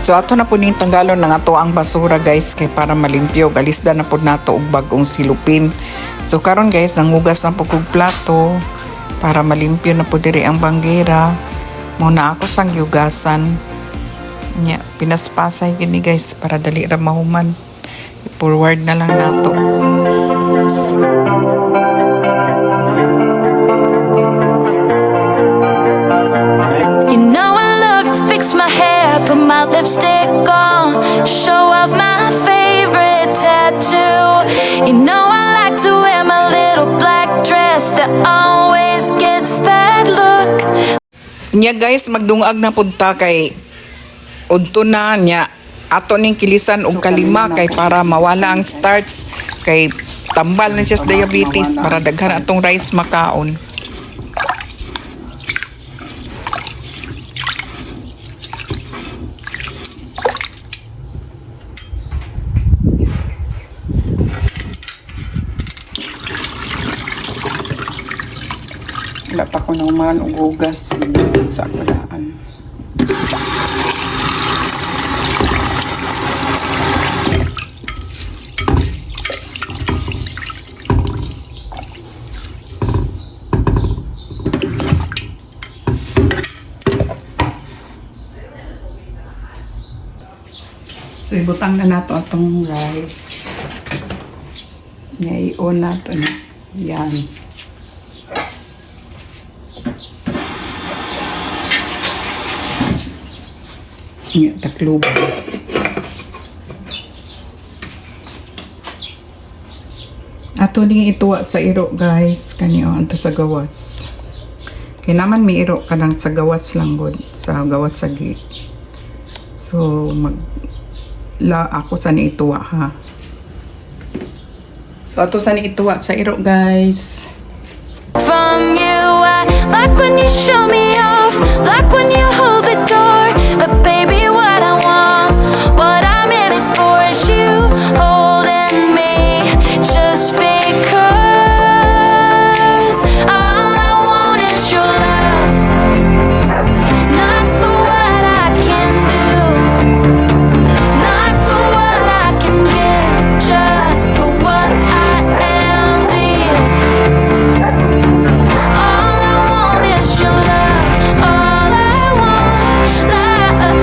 So ato na po ning tanggalon ng ato ang basura guys kay para malimpyo. Galisda na po nato og bagong silupin. So karon guys nangugas na po kog plato para malimpyo na po diri ang banggera. Muna ako sang yugasan. Nya pinaspasay gini guys para dali ra mahuman. I-forward na lang nato. Put my lipstick on, show off my favorite tattoo. You know I like to wear my little black dress that always gets that look. Nya guys, magdungag na punta kay udto na nya ato ning kilisan og kalima kay para mawala ang starch kay tambal na siya sa diabetes para daghan atong rice makaon. Wala pa ko naman og hugas sa kulaan. So ibutang na nato atong rice. I-on nato na. Yan. Nga takluban. Ato ning ituwa sa iro guys kaniyo anto sa gawas. Kay naman may iro kanang sa gawas lang gud sa gawas sa gi. So ako sa ni ituwa ha. So ato sa ni ituwa sa iro guys. From you, I like when you show me off, like when you hold the door. But baby, what I want, what I'm in it for is you holding me. Just because all I want is your love, not for what I can do, not for what I can give, just for what I am to you. All I want is your love. All I want, love.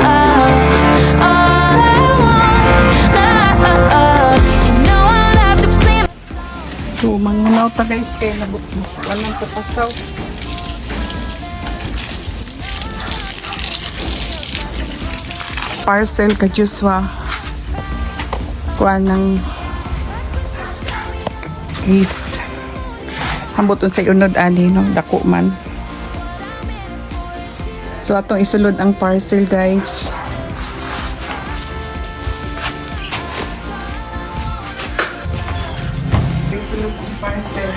All I want, love. You know I love to play. So mangunaw ta guys kay nabot walang papasaw. Parcel ka Joshua. Kuha ng is hambuton sa unod ani no dako man. So atong isulod ang parcel guys. Isulod ang parcel.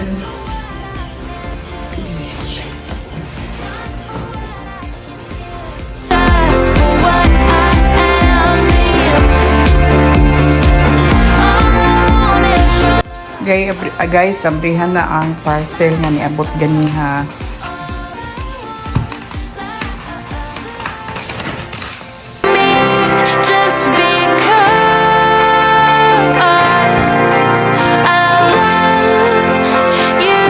Just for what I am to you. All I want is your Guys, abrihan na ang parcel nga niabot gani ha. me, just because I love you,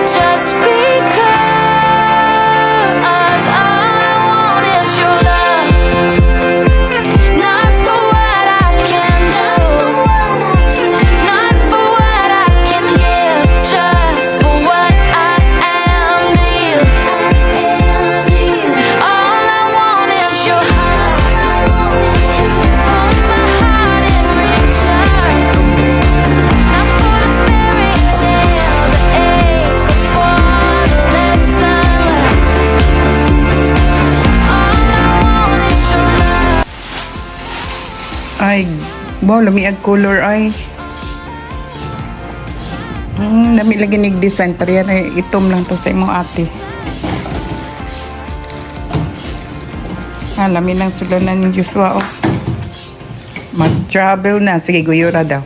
just because all I want is your love, not for what I can do, not for what I can give, just for what I am to you. All I want is your heart, from my heart in return, not for the fairy tale, the ache, or for the lesson learned. All I want is your love. Ay, wow, lamiag color ay. Lami lagi nig-design. Tariyan ay itom lang to sa imong ate. Lami ng sulanan ni Joshua oh. Mag-travel na. Sige, guyura daw.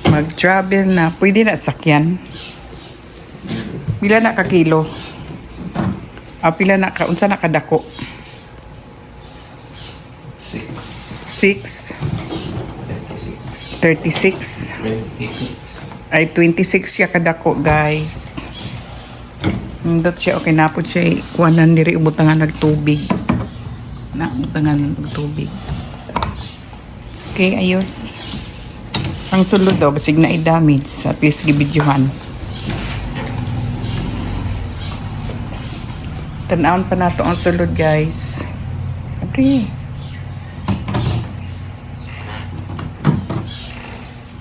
Mag-travel na. Pwede na sakyan. Pila na ka kilo? Pila na ka? Unsa na kadako? 6, 36. 26. Ay, 26 siya kadako, guys. Nindot siya, okay, napod siya, kuhanan niri, ubutangan nagtubig. Ubutangan nagtubig. Okay, ayos. Ang sulod daw, basig na i-damage. At least, gibidyohan. Tanawon pa na to ang sulod, guys. Okay.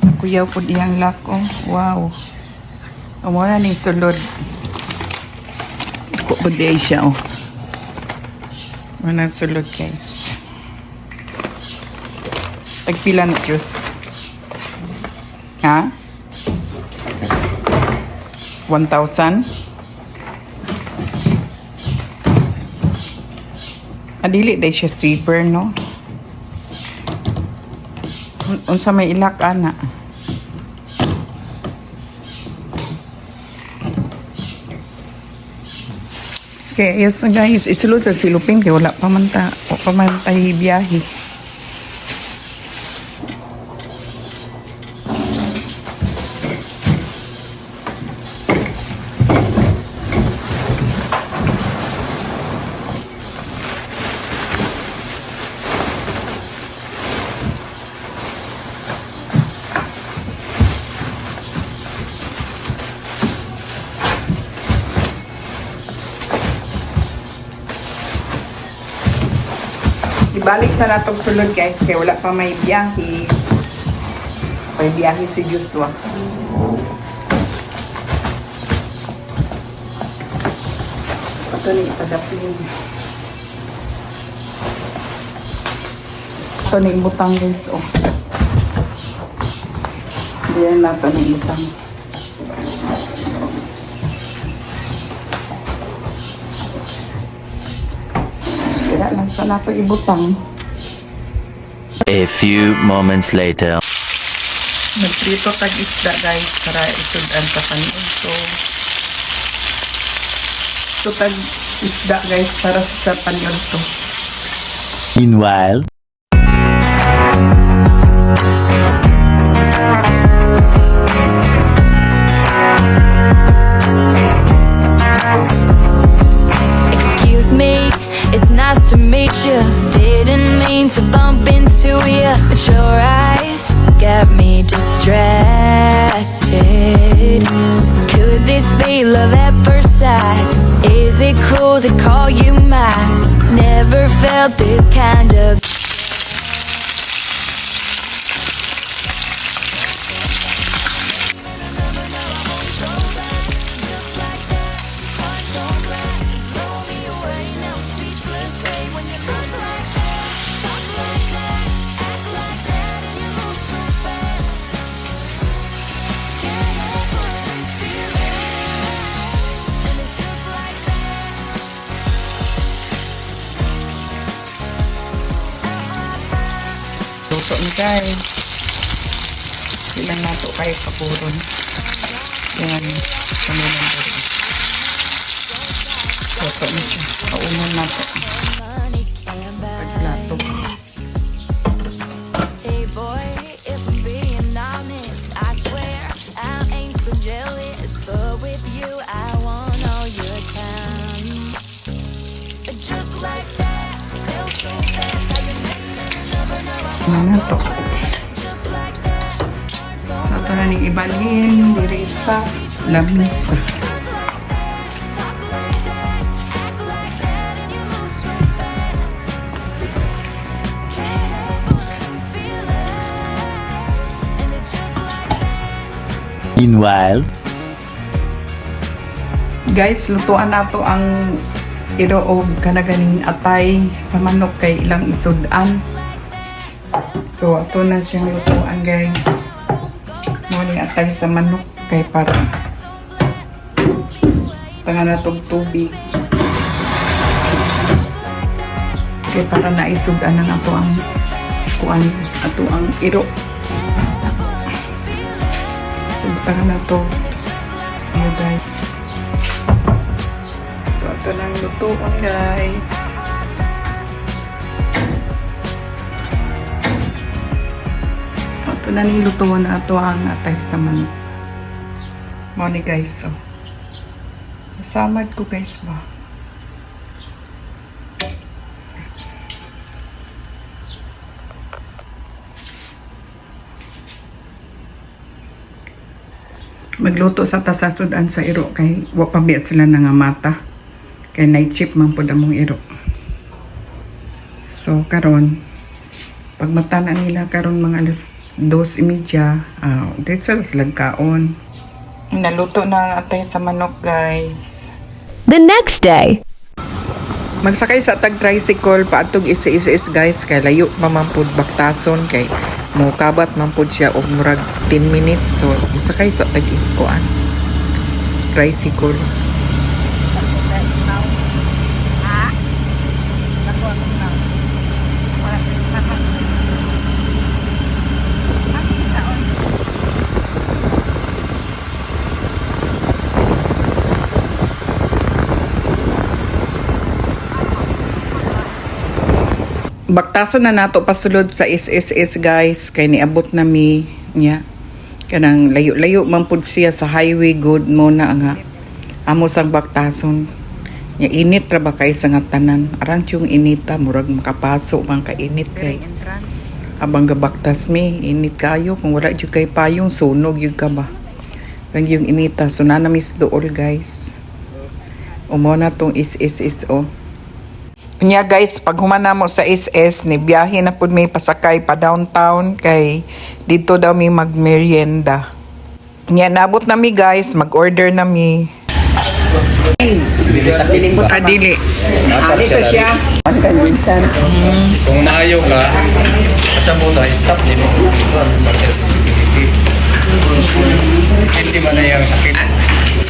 Nakuyaw po diyang lako. Wow. Umura ning sulod. Ko po diya siya, oh. Mana sulod, guys. Tagpila na, Diyos. Ha? 1,000? Adili day siya zipper, no? Unsa may ilak, ana? Okay, yes na guys. Isulod sa silupin kaya wala pa man tayo biyahe. Ibalik sa natong sulod, guys, kaya wala pa may biyahe. May biyahe si Joshua. So, ito na ipadapin. Ito na ibutang, guys, oh. Diyan na ito na ibutang. Kaya lang sa nato ibutang. A few moments later. Nagprito tag isda, guys, para isudan sa kanin. So tag isda, guys, para sa panyon to. Meanwhile, Excuse me, it's nice to meet you. Didn't mean to bump into you, but your eyes got me distracted. Could this be love at first sight? Is it cool to call you mine? Never felt this kind of. Luto ni guys. Ilang nato kayo kapuron. Yan. Kamunan ko rin. Luto ni siya. Kaunan nato. Pagplato. Hey boy, if I'm being honest, I swear I ain't so jealous, but with you I want all your time. Just like that, feels so fast. I can never know I Ano to? just like that. So ito na ning ibalin. Diri sa lamisa. Talk like that, act like that, and you move so fast. Can't help but feel it, and it's just like that. meanwhile, Guys, lutuan nato ang iroog kanaganing atay sa manok kay ilang isudan. So, ato na siyang lutuan, guys. Muli atay sa manok kay para tanga na tong tubig. Kay para naisudan na ato ang kuan ato ang iro. So, tanga na to. Ayan, guys. So, ito na ang lutuan, guys. Ito na nilutuan na ito ang atay sa manok. Money guys, so. Samad ko guys ba? Magluto sa tasasudan sa iro kay wa pa biya sila nangamata. Kay night shift man pud among iro. So karon pag mata na nila karon mga alas 2:30, diretso sila kaon. Naluto na ang atay sa manok, guys. The next day. Magsakay sa tag tricycle paadtog is guys kay layo pa man pud Baktason kay mo kabat man pud siya og murag 10 minutes, so magsakay sa tag ikuan tricycle. Baktason na nato pasulod sa SSS guys kay niabot na mi niya kanang layo-layo man pud siya sa highway good mo na nga amo sang Baktason nya init ra ba kay sa nga tanan arang yung inita murag makapaso man ka init kay abang gabaktas mi init kayo kung wala jud kay payong sunog jud ka ba rang yung inita so na miss dool guys umo na tong SSS oh. Nya guys, pag humana mo sa SS, ni biyahe na pud may pasakay pa downtown kay dito daw may magmerienda. Nya nabot na mi guys, mag-order na mi. Adili. Dito siya. Kung maayo ka, asa mo tayo, stop din mo. Hindi man na yung sakit.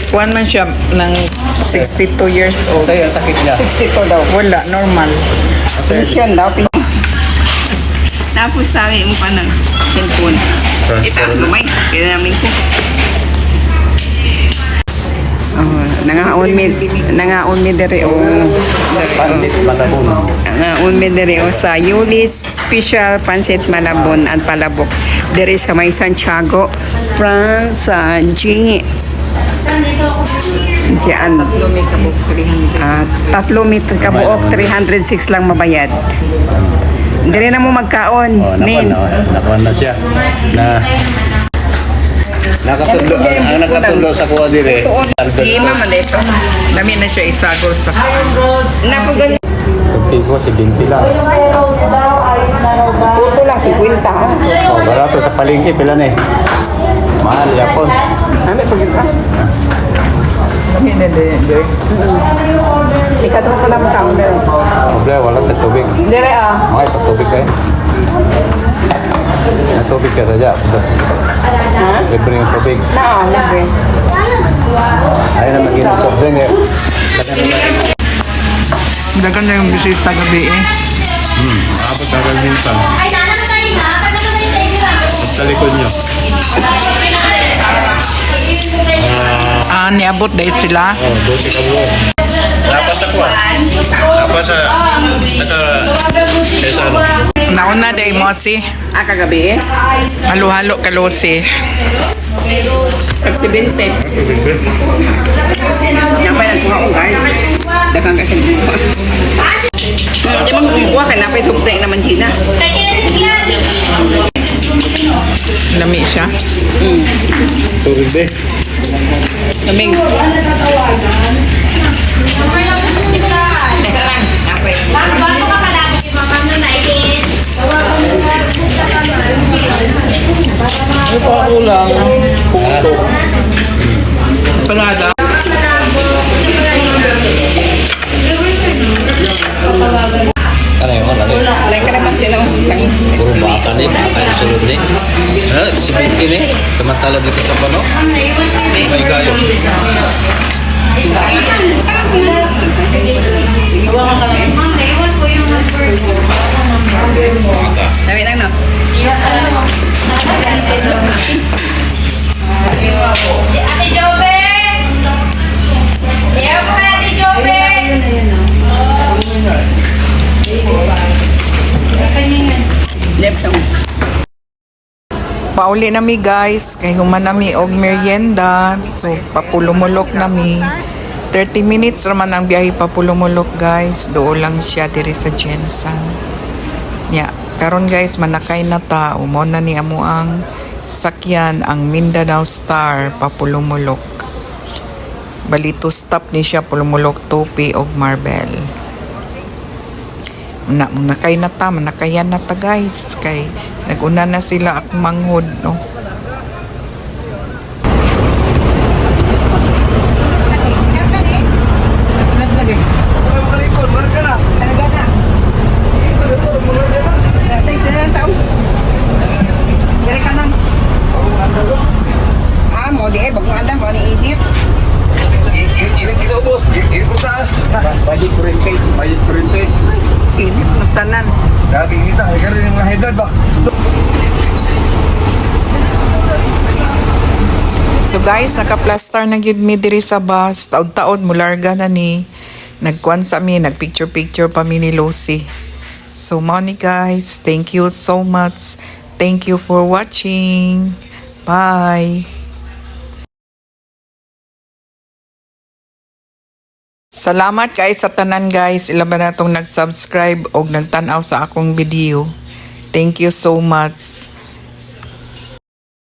Kuan man siya ng 62 years old. Sa'yo ang sakit niya. 62 daw. Wala, normal. Pension daw. Tapos sabi mo pa ng cellphone. Itaas mo may. Kaya namin ko. Nangaon mi dere o Pansit Malabon. nangaon mi dere o sa Yulis Special Pansit Malabon at Palabok dere sa may Santiago, France, sa G. Diyan. 3 kabuok 306 lang mabayad. Dire na mo magkaon. Min. Nakuha na siya. Ang nakatudlo sa kuha dire. Lima man dito. Dami na siya isagol sa Napugan. Tugti ko si Binti lang. Puto lang 50 ha. Oh, barato sa palengke pila na eh. Mahal yapon. Ano pagka? Dami na din. Ikaw pa lang kaon dere. Problema wala sa tubig. Dire ah. Okay, patubig kayo. Natubig ka saja. Libre yung tubig. Na, libre. Ayaw na mag-inom soft drink eh. Dagan na yung bisita gabi eh. Abot na rin minsan. Sa likod nyo. Niabot dahil sila. Oh, 12 ka buo. Dapat sa kuha. Dapat sa ano. Nauna dahil mo si Kagabi eh. halo-halo kalosi. Pag si Bente. Yan pa nagkuha ko guys. Dagang kasi buka. Hindi man kukuha ka na pa isubtay naman Gina. Lami siya. Tubig din. Kaming. Teka lang. Apoy. Panada. Ano yun? Ano yun? Like ka naman sila. Puro baka na baka yung sulod ni. Si Binti ni. Samantala dito sa pano. May gayo. Dami lang no? Ate Jobe! Ayaw ko kay Ate Jobe! Left song. pauli nami guys, kay human nami og merienda. So papulumulok nami. 30 minutes raman ang biyahe papulumulok guys. Doon lang siya diri sa Jensen. Ya, karon guys manakay na ta. Umo na ni amo ang sakyan ang Mindanao Star papulumulok. Balito stop ni siya pulumulok Tupi og Marbel. Manakay na ta, manakayan na ta guys. Kay naguna na sila ak manghod no. Mo di eh bagong alam mo ni init. Budget kurente. Init na tanan. Gabi kita, karon yung mga headline ba? So guys, naka-plaster na gyud mi diri sa bus. Taod-taod mularga na ni. Nagkuan sa mi, nagpicture-picture pa mi ni Lucy. So mao ni guys, thank you so much. Thank you for watching. Bye. Salamat kay sa tanan guys. Ilaban na itong nag-subscribe o nagtanaw sa akong video. Thank you so much.